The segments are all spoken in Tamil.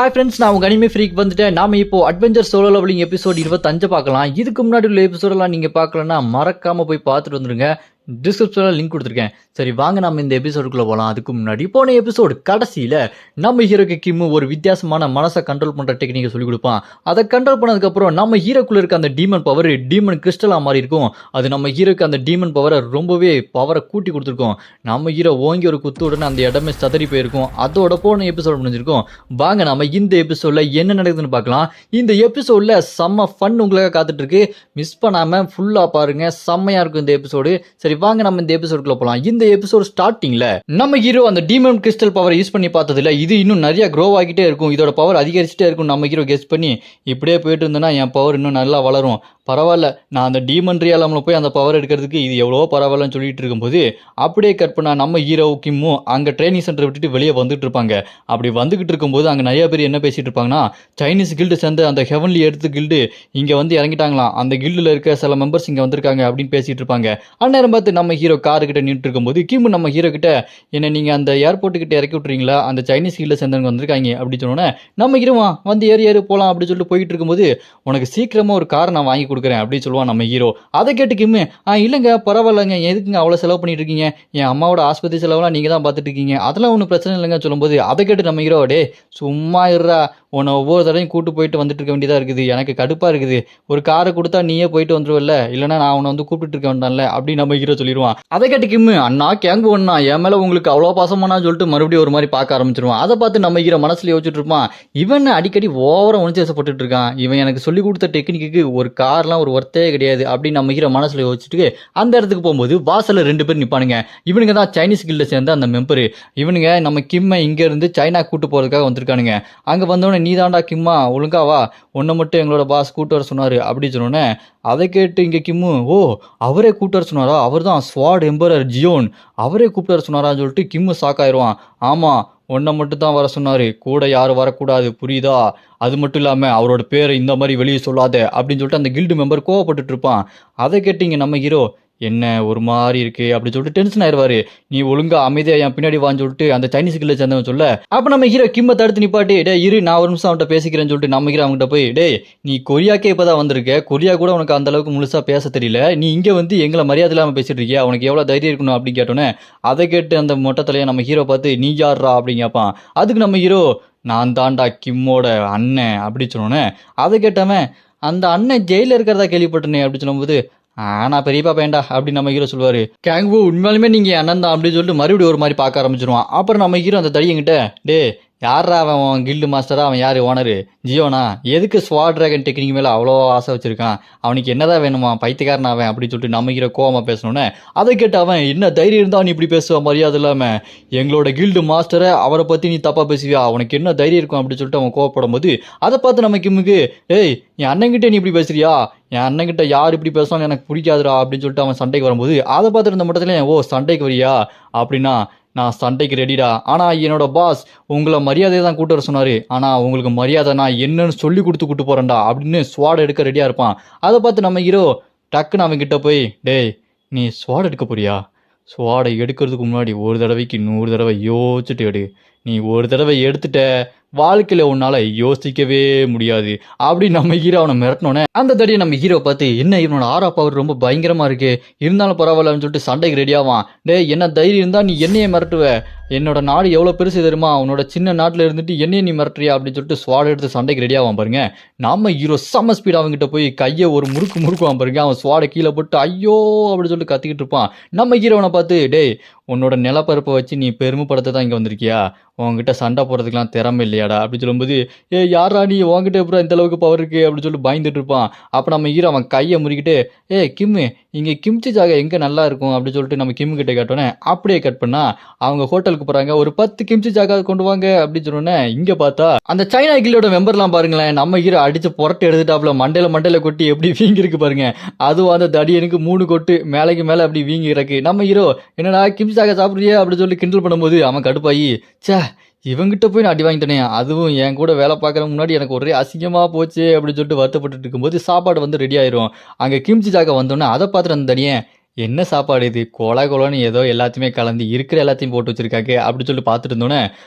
ஹாய் ஃப்ரெண்ட்ஸ், நான் உங்க அனிமே ஃப்ரீக் வந்துட்டேன். நாம இப்போ அட்வென்ச்சர் சோலோ லெவலிங் எபிசோட் 25 பார்க்கலாம். இதுக்கு முன்னாடி உள்ள எபிசோடெல்லாம் நீங்க பார்க்கலன்னா மறக்காம போய் பார்த்துட்டு வந்துருங்க. டிஸ்கிரிப்ஷனில் லிங்க் கொடுத்துருக்கேன். சரி வாங்க நம்ம இந்த எபிசோடுக்குள்ளே போகலாம். அதுக்கு முன்னாடி போன எபிசோடு கடைசியில் நம்ம ஹீரோக்கு கிம்மு ஒரு வித்தியாசமான மனசை கண்ட்ரோல் பண்ணுற டெக்னிக்கை சொல்லிக் கொடுப்பான். அதை கண்ட்ரோல் பண்ணதுக்கப்புறம் நம்ம ஹீரோக்குள்ளே இருக்க அந்த டீமன் பவர் டீமன் கிறிஸ்டலாக மாறி இருக்கும். அது நம்ம ஹீரோக்கு அந்த டீமன் பவரை ரொம்பவே பவரை கூட்டி கொடுத்துருக்கோம். நம்ம ஹீரோ ஓங்கி ஒரு குத்து உடனே அந்த இடமே சதறி போயிருக்கும். அதோட போன எபிசோடு முடிஞ்சிருக்கும். வாங்க நம்ம இந்த எபிசோடில் என்ன நடக்குதுன்னு பார்க்கலாம். இந்த எபிசோடில் செம்ம ஃபன் உங்களுக்காக காத்துட்டு இருக்கு. மிஸ் பண்ணாமல் ஃபுல்லாக பாருங்க, செம்மையாக இருக்கும் இந்த எபிசோடு. சரி வாங்க நம்ம இந்த எபிசோடுக்குள்ள போலாம். இந்த எபிசோட் ஸ்டார்டிங்ல நம்ம ஹீரோ அந்த டீமன் கிறிஸ்டல் பவர் யூஸ் பண்ணி பார்த்ததுல இது இன்னும் நிறைய க்ரோ ஆகிட்டே இருக்கும், இதோட பவர் அதிகரிச்சுட்டே இருக்கும். நம்ம ஹீரோ கெஸ் பண்ணி இப்படியே போயிட்டு இருந்தேன்னா என் பவர் இன்னும் நல்லா வளரும், பரவாயில்ல நான் அந்த டீமன் ரியாலமில் போய் அந்த பவர் எடுக்கிறதுக்கு இது எவ்வளோ பரவாயில்லன்னு சொல்லிட்டு இருக்கும்போது அப்படியே கட் பண்ணா நம்ம ஹீரோ கிம்மும் அங்கே ட்ரைனிங் சென்டர் விட்டுட்டு வெளியே வந்துட்டு இருப்பாங்க. அப்படி வந்துகிட்டு இருக்கும்போது அங்கே நிறைய பேர் என்ன பேசிட்டு இருப்பாங்கன்னா, சைனீஸ் கில்டு சேர்ந்த அந்த ஹெவன்லி எடுத்து கில்டு இங்கே வந்து இறங்கிட்டாங்களாம், அந்த கில்டில் இருக்க சில மெம்பர்ஸ் இங்கே வந்திருக்காங்க அப்படின்னு பேசிட்டு இருப்பாங்க. அந்நேரம் பார்த்து நம்ம ஹீரோ காருக்கிட்ட நின்றுட்டு இருக்கும்போது கிம்மு நம்ம ஹீரோ கிட்ட என்ன நீங்கள் அந்த ஏர்போர்ட்டு கிட்ட இறக்கி விட்டுறீங்களா, அந்த சைனீஸ் கில்டில் சேர்ந்தவங்க வந்திருக்காங்க அப்படின்னு சொன்னோன்னே நம்ம ஹீரோ வந்து ஏறு போகலாம் அப்படின்னு சொல்லிட்டு போயிட்டு இருக்கும்போது உனக்கு சீக்கிரமாக ஒரு காரை நான் வாங்கி கொடுக்குறேன் அப்படின்னு சொல்லுவான் நம்ம ஹீரோ. அதை கேட்டு கிம்மு இல்லைங்க பரவாயில்லைங்க, எதுக்குங்க அவ்வளோ செலவு பண்ணிட்டு இருக்கீங்க, என் அம்மாவோட ஆஸ்பத்திரி செலவுலாம் நீங்கள் தான் பார்த்துட்டு இருக்கீங்க, அதெல்லாம் ஒன்றும் பிரச்சனை இல்லைங்க சொல்லும்போது அதை கேட்டு நம்ம ஹீரோ டே சும்மா இருறா, உன்னை ஒவ்வொரு தடையும் கூட்டு போயிட்டு வந்துட்டு இருக்க வேண்டியதாக இருக்குது, எனக்கு கடுப்பாக இருக்குது, ஒரு காரை கொடுத்தா நீயே போயிட்டு வந்துருவல்ல, இல்லைனா நான் உன்னை வந்து கூப்பிட்டு இருக்க வேண்டாம்ல அப்படின்னு நம்ம ஹீரோ சொல்லிடுவான். அதை கேட்டு கிம்மு அண்ணா கேங்கு ஒண்ணா என் மேலே உங்களுக்கு அவ்வளோ பாசமானா சொல்லிட்டு மறுபடியும் ஒரு மாதிரி பார்க்க ஆரம்பிச்சிருவான். அதை பார்த்து நம்ம ஹீரோ மனசுல யோசிச்சுட்டு இருப்பான், இவன் அடிக்கடி ஓவரா உணர்ச்சிவசப்பட்டு இருக்கான், இவன் எனக்கு சொல்லி கொடுத்த டெக்னிக்கு ஒரு கார்லாம் ஒரு ஒர்த்தே கிடையாது அப்படின்னு நம்ம ஹீரோ மனசுல யோசிச்சுட்டு அந்த இடத்துக்கு போகும்போது வாசல்ல 2 பேர் நிப்பானுங்க. இவனுங்க தான் சைனீஸ் கில்ட சேர்ந்த அந்த மெம்பரு. இவனுங்க நம்ம கிம்மை இங்க இருந்து சைனா கூட்டு போறதுக்காக வந்திருக்கானுங்க. அங்க வந்தோடனே நீ தாண்டா கிம்மா, ஒழுங்காவா, உன்னை மட்டும் எங்களோட பாஸ் கூட்டு வர சொன்னாரு அப்படின்னு சொன்னோன்னே அதை கேட்டு இங்க கிம்மு ஓ அவரே கூப்பிட்டு வர சொன்னாரா, அவர் தான் ஸ்வாட் எம்பரர் ஜியோன், அவரே கூப்பிட்டு வர சொன்னாரான்னு சொல்லிட்டு கிம்மு ஷாக்காயிருவான். ஆமா உன்னை மட்டும் தான் வர சொன்னாரு, கூட யாரும் வரக்கூடாது புரியுதா, அது மட்டும் இல்லாமல் அவரோட பேரை இந்த மாதிரி வெளியே சொல்லாத அப்படின்னு சொல்லிட்டு அந்த கில்டு மெம்பர் கோவப்பட்டுட்டு இருப்பான். அதை கேட்டீங்க நம்ம ஹீரோ என்ன ஒரு மாதிரி இருக்கு அப்படின்னு சொல்லிட்டு டென்ஷன் ஆயிடுவாரு. நீ ஒழுங்கா அமைதியா என் பின்னாடி வான்னு சொல்லிட்டு அந்த சைனீஸ் கில்ல சேர்ந்தவன் சொல்ல அப்ப நம்ம ஹீரோ கிம்ம தடுத்து நிப்பாட்டி டே இரு நான் ஒரு நிமிஷம் அவன்கிட்ட பேசிக்கிறேன்னு சொல்லிட்டு நம்ம ஹீரோ அவங்ககிட்ட போய் டே நீ கொரியாக்கே இப்பதான் வந்திருக்க, கொரியா கூட உனக்கு அந்த அளவுக்கு முழுசா பேச தெரியல, நீ இங்க வந்து எங்களை மரியாதை இல்லாம பேசிட்டு இருக்கியா, உனக்கு எவ்வளவு தைரியம் இருக்கணும் அப்படின்னு கேட்டோன்னே அதை கேட்டு அந்த மொட்டத்திலேயே நம்ம ஹீரோ பார்த்து நீ யாரா அப்படின்னு கேட்பான். அதுக்கு நம்ம ஹீரோ நான் தாண்டா கிம்மோட அண்ணன் அப்படி சொன்னோன்னே அதை கேட்டவன் அந்த அண்ணன் ஜெயில இருக்கிறதா கேள்விப்பட்டனே அப்படி சொல்லும்போது நான் பெரியப்பா பையன்டா அப்படின்னு நம்ம ஹீரோ சொல்லுவாரு. கேங்கு உண்மையாலுமே நீங்க அண்ணன் தான் அப்படின்னு சொல்லிட்டு மறுபடியும் ஒரு மாதிரி பார்க்க ஆரம்பிச்சிருவான். அப்புறம் நம்ம ஹீரோ அந்த தடியங்கிட்ட டே யாரா அவன் கில்டு மாஸ்டரா, அவன் யாரு ஓனரு ஜியோனா, எதுக்கு ஸ்வாட் டிராகன் டெக்னிக் மேலே அவ்வளோ ஆசை வச்சிருக்கான், அவனுக்கு என்னதான் வேணுமா பைத்தியக்காரன் அவன் அப்படின்னு சொல்லிட்டு நம்ம ஹீரோ கோவமா பேசணுன்னே அதை கேட்டு அவன் என்ன தைரியம் இருந்தா நீ இப்படி பேசுவ மரியாதை இல்லாம, எங்களோட கில்டு மாஸ்டரை அவரை பத்தி நீ தப்பா பேசுவியா, அவனுக்கு என்ன தைரியம் இருக்கும் அப்படின்னு சொல்லிட்டு அவன் கோவப்படும் போது அதை பார்த்து நம்ம கிம்முக்கு ஏய் என் அண்ணன்கிட்ட நீ இப்படி பேசுறியா, என் அண்ணன்கிட்ட யார் இப்படி பேசுவாங்க எனக்கு பிடிக்காதுடா அப்படின்னு சொல்லிட்டு அவன் சண்டைக்கு வரும்போது அதை பார்த்துட்டு இருந்த மட்டத்துல ஓ சண்டைக்கு வரியா அப்படின்னா நான் சண்டைக்கு ரெடிடா, ஆனால் என்னோட பாஸ் உங்களை மரியாதையை தான் கூட்டு வர சொன்னார், ஆனால் உங்களுக்கு மரியாதை நான் என்னன்னு சொல்லி கொடுத்து கூட்டு போகிறேன்டா அப்படின்னு ஸ்வாட் எடுக்க ரெடியாக இருப்பான். அதை பார்த்து நம்ம ஹீரோ டக்குன்னு அவன்கிட்ட போய் டேய் நீ ஸ்வாட் எடுக்க போறியா, ஸ்வாடை எடுக்கிறதுக்கு முன்னாடி ஒரு தடவைக்கு 100 தடவை யோசிச்சுட்டு எடு, நீ ஒரு தடவை எடுத்துட்ட வாழ்க்கையில் உன்னால யோசிக்கவே முடியாது அப்படின்னு நம்ம ஹீரோ அவனை மிரட்டினோன்னே அந்த தடியை நம்ம ஹீரோ பார்த்து என்ன இவனோட ஆரா பவர் ரொம்ப பயங்கரமா இருக்கு, இருந்தாலும் பரவாயில்லன்னு சொல்லிட்டு சண்டைக்கு ரெடியாவான். டே என்ன தைரியம் இருந்தா நீ என்னையே மிரட்டுவ, என்னோட நாடு எவ்வளோ பெருசு தெரியுமா, உன்னோட சின்ன நாட்டில் இருந்துட்டு என்னையே நீ மிரட்டுறியா அப்படின்னு சொல்லிட்டு ஸ்வாட் எடுத்து சண்டைக்கு ரெடியாவான் பாருங்க. நம்ம ஹீரோ செம்ம ஸ்பீட் அவங்ககிட்ட போய் கையை ஒரு முறுக்குவான் பாருங்க, அவன் ஸ்வாடை கீழே போட்டு ஐயோ அப்படின்னு சொல்லிட்டு கத்திக்கிட்டு இருப்பான். நம்ம ஹீரோவனை பார்த்து டே உன்னோட நிலப்பரப்பை வச்சு நீ பெருமைப்படத்தை தான் இங்கே வந்திருக்கியா, உங்ககிட்ட சண்டை போடுறதுக்கெலாம் திறமை இல்லையாடா அப்படின்னு சொல்லும்போது யாரா நீ உங்ககிட்ட எப்பறம் இந்த அளவுக்கு பவர் இருக்கு அப்படின்னு சொல்லி பயந்துட்டு இருப்பான். அப்போ நம்ம ஹீரோ அவன் கையை முறிக்கிட்டு கிம்மு இங்கே கிம்ச்சி ஜாகா எங்கே நல்லா இருக்கும் அப்படின்னு சொல்லிட்டு நம்ம கிம்மு கிட்ட கேட்டோன்னே அப்படியே கட் பண்ணா அவங்க ஹோட்டலுக்கு போகிறாங்க, ஒரு 10 கிம்ச்சி ஜாகா கொண்டு வாங்க அப்படின்னு சொன்னோன்னே இங்கே பார்த்தா அந்த சைனா கில்லோட மெம்பர்லாம் பாருங்களேன், நம்ம ஹீரோ அடிச்சு புரட்டு எடுத்துட்டாப்புல மண்டையில கொட்டி எப்படி வீங்கி இருக்கு பாருங்க, அதுவும் அந்த தடியனுக்கு 3 கொட்டு மேலைக்கு மேலே அப்படி வீங்கி இருக்கு. நம்ம ஹீரோ என்னடா கிம்ச்சி ஜாகா சாப்பிட்றியா அப்படின்னு சொல்லி கிண்டல் பண்ணும்போது அவன் கடுப்பாயி சே இவங்கிட்ட போய் நான் அடி வாங்கிட்டேனே, அதுவும் என் கூட வேலை பார்க்குற முன்னாடி எனக்கு ஒரே அசிங்கமாக போச்சு அப்படின்னு சொல்லிட்டு வருத்தப்பட்டு இருக்கும்போது சாப்பாடு வந்து ரெடி ஆயிரும். அங்கே கிம்ச்சி ஜாகா வந்தோன்னே அதை பார்த்துட்டு அந்த தனியன் என்ன சாப்பாடு இது கொலன்னு ஏதோ எல்லாத்தையுமே கலந்து இருக்கிற எல்லாத்தையும் போட்டு வச்சிருக்காங்க அப்படின்னு சொல்லி பார்த்துட்டு இருந்தோன்னே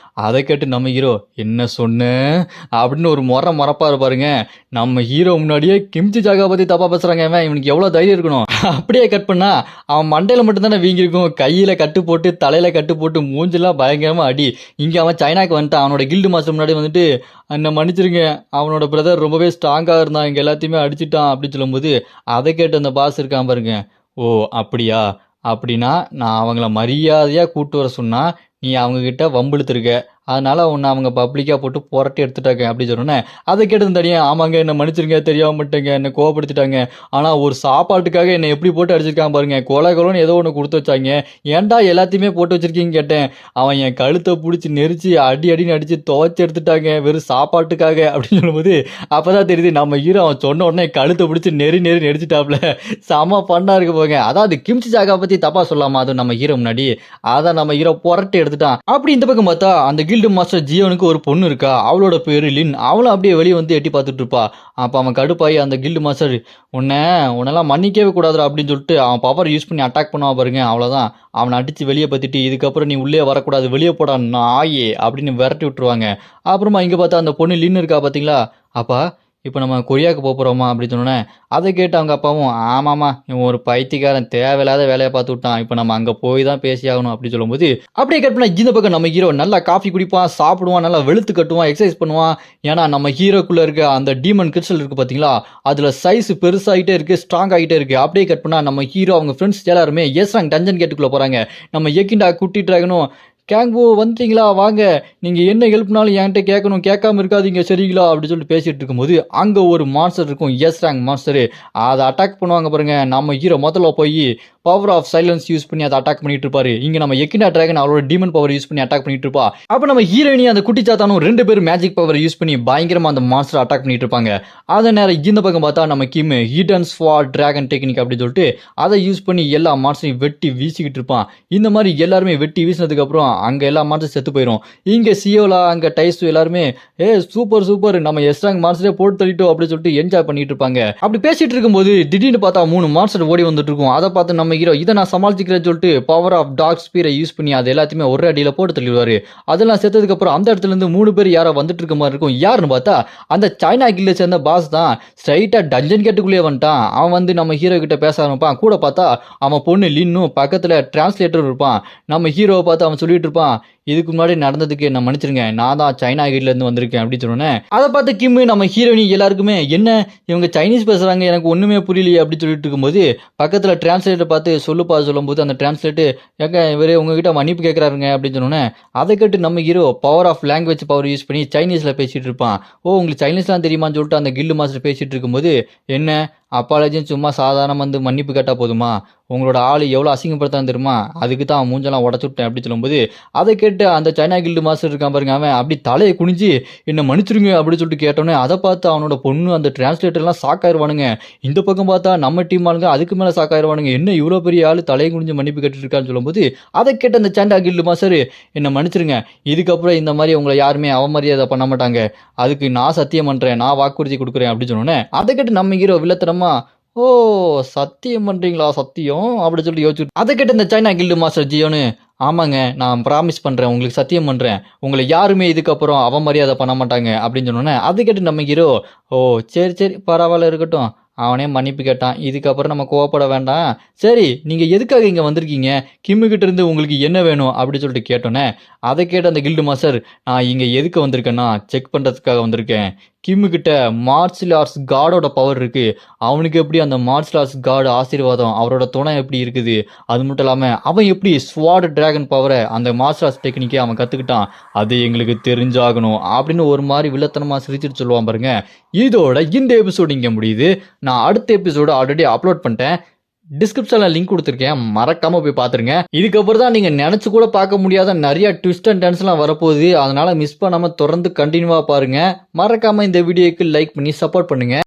அதை கேட்டு நம்ம ஹீரோ என்ன சொன்ன அப்படின்னு ஒரு முறப்பாரு பாருங்க. நம்ம ஹீரோ முன்னாடியே கிம்ச்சி ஜாகா பத்தி தப்பா பேசுறாங்க. இவனுக்கு எவ்வளவு தைரியம் இருக்கணும். அப்படியே கட் பண்ணா அவன் மண்டையில மட்டும் தானே வீங்கிருக்கும். கையில கட்டு போட்டு தலையில கட்டு போட்டு மூஞ்செல்லாம் பயங்கரமா அடி. இங்க அவன் சைனாக்கு வந்துட்டான். அவனோட கில்டு மாஸ்டர் முன்னாடி வந்துட்டு என்ன மன்னிச்சிருங்க, அவனோட பிரதர் ரொம்பவே ஸ்ட்ராங்கா இருந்தான், இங்க எல்லாத்தையுமே அடிச்சுட்டான் அப்படின்னு சொல்லும்போது அதை கேட்டு அந்த பாஸ் இருக்கான் பாருங்க. ஓ அப்படியா, அப்படின்னா நான் அவங்கள மரியாதையா கூட்டு வர சொன்னா நீ அவங்க கிட்ட வம்பிழுத்துருக்க, அதனால உன்னை அவங்க பப்ளிக்கா போட்டு புரட்டி எடுத்துட்டாங்க அப்படி சொன்னேன். அதை கேட்டது தனியா ஆமாங்க என்ன மன்னிச்சிருங்க, தெரியாம மாட்டேங்க, என்னை கோவப்படுத்திட்டாங்க, ஆனா ஒரு சாப்பாட்டுக்காக என்னை எப்படி போட்டு அடிச்சிருக்கான் பாருங்க, கொலன்னு ஏதோ ஒன்று கொடுத்து வச்சாங்க, ஏன்டா எல்லாத்தையுமே போட்டு வச்சிருக்கீங்கன்னு கேட்டேன். அவன் என் கழுத்தை பிடிச்சி நெரிச்சு அடின்னு அடிச்சு துவைச்சு எடுத்துட்டாங்க வெறும் சாப்பாட்டுக்காக அப்படின்னு சொல்லும்போது அப்பதான் தெரியுது நம்ம ஹீரோ அவன் சொன்ன உடனே கழுத்தை பிடிச்சி நெறி நெரிச்சிட்டாப்ல. செம பண்ணா இருக்கு போங்க. அதாவது கிம்ச்சி ஜாகா பத்தி தப்பா சொல்லாமா அதுவும் நம்ம ஹீரோ முன்னாடி, அதான் நம்ம ஹீரோ புரட்டி எடுத்துட்டான். அப்படி இந்த பக்கம் பார்த்தா அந்த கில்டு மாஸ்டர் ஜியோனுக்கு ஒரு பொண்ணு இருக்கா, அவளோட பேரு லின். அவளும் அப்படியே வெளியே வந்து எட்டி பார்த்துட்டு இருப்பா. அப்ப அவன் கடுப்பாயி அந்த கில்டு மாஸ்டர் உன்னெல்லாம் மன்னிக்கவே கூடாதுடா அப்படின்னு சொல்லிட்டு அவன் பவர் யூஸ் பண்ணி அட்டாக் பண்ணுவா பாருங்க. அவ்வளவுதான், அவனை அடிச்சு வெளியே பத்திட்டு இதுக்கப்புறம் நீ உள்ளே வரக்கூடாது, வெளியே போடா நாயே அப்படின்னு விரட்டி விட்டுருவாங்க. அப்புறமா இங்க பார்த்தா அந்த பொண்ணு லின் இருக்கா பாத்தீங்களா. அப்பா இப்போ நம்ம கொரியாவுக்கு போகிறோமா அப்படின்னு சொன்னோன்னே அதை கேட்டு அவங்க அப்பாவும் ஆமாம்மா இவன் ஒரு பைத்தியக்காரன் தேவையில்லாத வேலையை பார்த்து விட்டான், இப்போ நம்ம அங்கே போய் தான் பேசி ஆகணும் அப்படின்னு சொல்லும்போது அப்படியே கட் பண்ணா இந்த பக்கம் நம்ம ஹீரோ நல்லா காஃபி குடிப்பான், சாப்பிடுவான், நல்லா வெளுத்து கட்டுவான், எக்ஸசைஸ் பண்ணுவான். ஏன்னா நம்ம ஹீரோக்குள்ளே இருக்க அந்த டீமன் கிறிஸ்டல் இருக்குது பார்த்தீங்களா, அதில் சைஸ் பெருசாகிட்டே இருக்குது, ஸ்ட்ராங் ஆகிட்டே இருக்குது. அப்படியே கட் பண்ணால் நம்ம ஹீரோ அவங்க ஃப்ரெண்ட்ஸ் எல்லாருமே எஸ்ராங் டஞ்சன் கேட்டுக்குள்ளே போகிறாங்க. நம்ம எக்கிண்டா குட்டி டிராகனும் கேங்போ வந்துட்டீங்களா வாங்க, நீங்கள் என்ன ஹெல்ப்னாலும் என்கிட்ட கேட்கணும், கேட்காம இருக்காதீங்க சரிங்களா அப்படின்னு சொல்லிட்டு பேசிட்டு இருக்கும்போது அங்கே ஒரு மான்ஸ்டர் இருக்கும், எஸ் ரேங்க் மான்ஸ்டர். அதை அட்டாக் பண்ணுவாங்க பாருங்க. நம்ம ஹீரோ முதல்ல போய் பவர் ஆஃப் சைலன்ஸ் யூஸ் பண்ணி அதை அட்டாக் பண்ணிட்டு இருப்பாரு. இங்க நம்ம எக்கிண்டா டிராகன் அவரோட டீமன் பவர் யூஸ் பண்ணி அட்டாக் பண்ணிட்டு இருப்பா. அப்ப நம்ம ஹீரோயினி அந்த குட்டி சாத்தானும் ரெண்டு பேரும் மேஜிக் பவர் யூஸ் பண்ணி பயங்கரமா அந்த மான்ஸ்டர் அட்டாக் பண்ணிட்டு இருப்பாங்க. அதை நேரம் இந்த பக்கம் பார்த்தா நம்ம கிம் ஹீடன் ஸ்வாட் டிராகன் டெக்னிக் அப்படின்னு சொல்லிட்டு அதை யூஸ் பண்ணி எல்லா மான்ஸ்டரையும் வெட்டி வீசிக்கிட்டு இருப்பான். இந்த மாதிரி எல்லாருமே வெட்டி வீசினதுக்கு அப்புறம் அங்க எல்லா மான்ஸ்டரும் செத்து போயிடும். இங்க சியோலா அங்க டைசு எல்லாருமே சூப்பர் சூப்பர் நம்ம எஸ்ட்ராங் மான்ஸ்டரே போட்டு தள்ளிட்டோம் அப்படின்னு சொல்லிட்டு என்ஜாய் பண்ணிட்டு இருப்பாங்க. அப்படி பேசிட்டு இருக்கும்போது திடீர்னு பார்த்தா 3 மான்ஸ்டர் ஓடி வந்துட்டு இருக்கும். அதை பார்த்து நம்ம ஹீரோ இதை நான் சமாளிச்சுக்கிறேன்னு சொல்லிட்டு பவர் ஆஃப் டார்க் ஸ்பீரை யூஸ் பண்ணி அது எல்லாத்தையுமே ஒரே அடியில் போட்டு தள்ளிடுவாரு. அதெல்லாம் செத்ததுக்கு அப்புறம் அந்த இடத்துல இருந்து 3 பேர் யாரோ வந்துட்டு இருக்க மாதிரி இருக்கும். யாருன்னு பார்த்தா அந்த சைனா கில்ல சேர்ந்த பாஸ் தான். ஸ்ட்ரைட்டா டஞ்சன் கேட்டுக்குள்ளேயே வந்துட்டான். அவன் வந்து நம்ம ஹீரோ கிட்ட பேச ஆரம்பிப்பான். கூட பார்த்தா அவன் பொண்ணு லின்னும் பக்கத்துல டிரான்ஸ்லேட்டர் இருப்பான். நம்ம ஹீரோவை பார்த்து அவன் சொல்லிட்டு இருப்பான், இதுக்கு முன்னாடி நடந்ததுக்கு என்ன மன்னிச்சிருங்க, நான் தான் சைனா கிட்ல இருந்து வந்திருக்கேன் அப்படின்னு சொன்னேன். அதை பார்த்து கிம் நம்ம ஹீரோயினி எல்லாருக்குமே என்ன இவங்க சைனீஸ் பேசுறாங்க எனக்கு ஒண்ணுமே புரியலையே அப்படின்னு சொல்லிட்டு இருக்கும்போது பக்கத்துல டிரான்ஸ்லேட்டர் பார்த்து சொல்லுப்பா சொல்லும்போது அந்த டிரான்ஸ்லேட்டு எங்க இவரு உங்ககிட்ட மன்னிப்பு கேட்கறாருங்க அப்படின்னு சொன்னோன்னே அதை கேட்டு நம்ம hero power of language power use பண்ணி சைனீஸ்ல பேசிட்டு இருப்பான். ஓ உங்களுக்கு சைனீஸ்லாம் தெரியுமான்னு சொல்லிட்டு அந்த கில்டு மாஸ்டர் பேசிட்டு இருக்கும்போது என்ன அப்பாலஜின்னு சும்மா சாதாரண வந்து மன்னிப்பு கேட்டால் போதுமா, உங்களோட ஆள் எவ்வளோ அசிங்கப்படுத்தான் தெரியுமா, அதுக்கு தான் மூஞ்செல்லாம் உடச்சுட்டேன் அப்படின்னு சொல்லும்போது அதை கேட்டு அந்த சைனா கில்டு மாஸ்டர் இருக்கான் பாருங்க, அவன் அப்படி தலையை குனிஞ்சு என்ன மன்னிச்சிருங்க அப்படின்னு சொல்லிட்டு கேட்டோன்னே அதை பார்த்து அவனோட பொண்ணு அந்த டிரான்ஸ்லேட்டர்லாம் சாக்காயிருவானுங்க. இந்த பக்கம் பார்த்தா நம்ம டீம் ஆளுங்க அதுக்கு மேலே சாக்காயிருவானுங்க. என்ன இவ்வளோ பெரிய ஆள் தலையை குனிஞ்சு மன்னிப்பு கேட்டுட்டு இருக்கான்னு சொல்லும்போது அதை கேட்ட அந்த சைனா கில்டு மாஸ்டர் என்ன மன்னிச்சிருங்க, இதுக்கப்புறம் இந்த மாதிரி உங்களை யாருமே அவமரியாதை பண்ண மாட்டாங்க, அதுக்கு நான் சத்தியம் பண்ணுறேன், நான் வாக்குறுதி கொடுக்குறேன் அப்படின்னு சொன்னோன்னே அதை கேட்டு நம்ம ஹீரோ வில்லத்தனமா ஓ சத்தியம் பண்றீங்களா சத்தியம் அப்படி சொல்லி யோசிச்சு அதை கேட்ட இந்த சைனா கில்டு மாஸ்டர் ஜியோன்னு ஆமாங்க நான் ப்ராமிஸ் பண்றேன் உங்களுக்கு சத்தியம் பண்றேன் உங்களை யாருமே இதுக்கப்புறம் அவமரியாதை பண்ண மாட்டாங்க அப்படின்னு சொன்னோன்னே அதை கேட்டு நம்ம ஹீரோ ஓ சரி சரி பரவாயில்ல இருக்கட்டும், அவனே மன்னிப்பு கேட்டான், இதுக்கப்புறம் நம்ம கோவப்பட வேண்டாம், சரி நீங்க எதுக்காக இங்க வந்திருக்கீங்க, கிம்மு கிட்ட இருந்து உங்களுக்கு என்ன வேணும் அப்படின்னு சொல்லிட்டு கேட்டோன்னே அதை கேட்ட அந்த கில்டு மாஸ்டர் நான் இங்க எதுக்கு வந்திருக்கேன்னா செக் பண்றதுக்காக வந்திருக்கேன், கிம்மு கிட்ட மார்ஷியல் ஆர்ட்ஸ் காடோட பவர் இருக்கு, அவனுக்கு எப்படி அந்த மார்ஷியல் ஆர்ட்ஸ் காட் ஆசீர்வாதம் அவரோட துணை எப்படி இருக்குது, அது மட்டும் இல்லாம அவன் எப்படி ஸ்வாட் டிராகன் பவரை அந்த மார்ஷியல் ஆர்ட்ஸ் டெக்னிக்கை அவன் கத்துக்கிட்டான், அது எங்களுக்கு தெரிஞ்சாகணும் அப்படின்னு ஒரு மாதிரி வில்லத்தனமா சிரிச்சிட்டு சொல்லுவான் பாருங்க. இதோட இந்த எபிசோடு இங்க முடியுது. நான் அடுத்த எபிசோடு ஆல்ரெடி அப்லோட் பண்ணிட்டேன், டிஸ்கிரிப்ஷன்ல லிங்க் கொடுத்துருக்கேன், மறக்காம போய் பாத்துருங்க. இதுக்கப்புறம் தான் நீங்க நினைச்சு கூட பார்க்க முடியாத நிறைய ட்விஸ்ட் அண்ட் டர்ன்ஸ்லாம் வரப்போகுது, அதனால மிஸ் பண்ணாம தொடர்ந்து கண்டினியூவா பாருங்க. மறக்காம இந்த வீடியோக்கு லைக் பண்ணி சப்போர்ட் பண்ணுங்க.